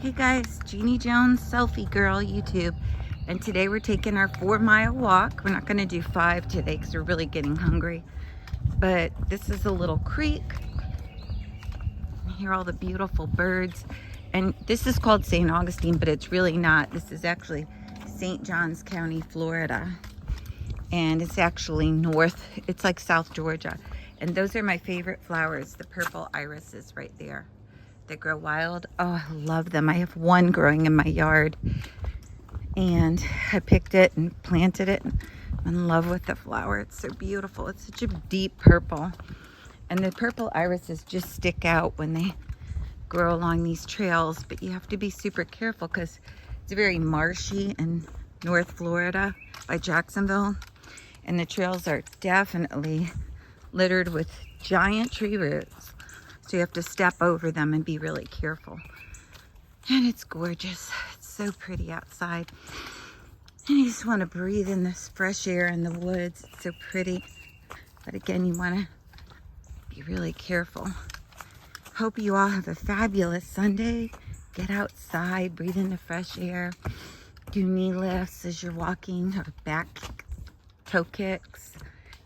Hey guys, Jeannie Jones, Selfie Girl, YouTube. And today we're taking our 4-mile walk. We're not gonna do 5 today because we're really getting hungry. But this is a little creek. You hear all the beautiful birds. And this is called St. Augustine, but it's really not. This is actually St. Johns County, Florida. And it's actually north, it's like South Georgia. And those are my favorite flowers, the purple irises right there. They grow wild. Oh, I love them. I have one growing in my yard. And I picked it and planted it. And I'm in love with the flower. It's so beautiful. It's such a deep purple. And the purple irises just stick out when they grow along these trails. But you have to be super careful because it's very marshy in North Florida by Jacksonville. And the trails are definitely littered with giant tree roots. So you have to step over them and be really careful. And it's gorgeous. It's so pretty outside. And you just want to breathe in this fresh air in the woods. It's so pretty. But again, you want to be really careful. Hope you all have a fabulous Sunday. Get outside, breathe in the fresh air. Do knee lifts as you're walking or back toe kicks.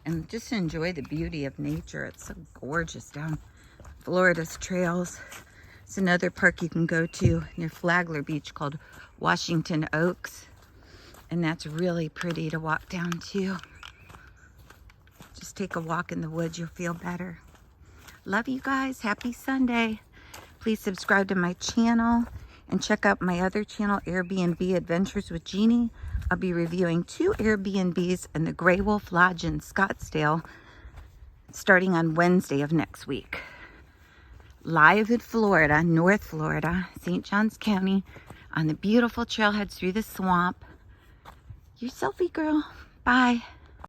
And just enjoy the beauty of nature. It's so gorgeous down Florida's trails. It's another park you can go to near Flagler Beach called Washington Oaks. And that's really pretty to walk down to. Just take a walk in the woods, you'll feel better. Love you guys. Happy Sunday. Please subscribe to my channel and check out my other channel, Airbnb Adventures with Jeannie. I'll be reviewing 2 Airbnbs in the Gray Wolf Lodge in Scottsdale starting on Wednesday of next week. Live in Florida, North Florida, St. Johns County, on the beautiful trailheads through the swamp. Your selfie girl. Bye.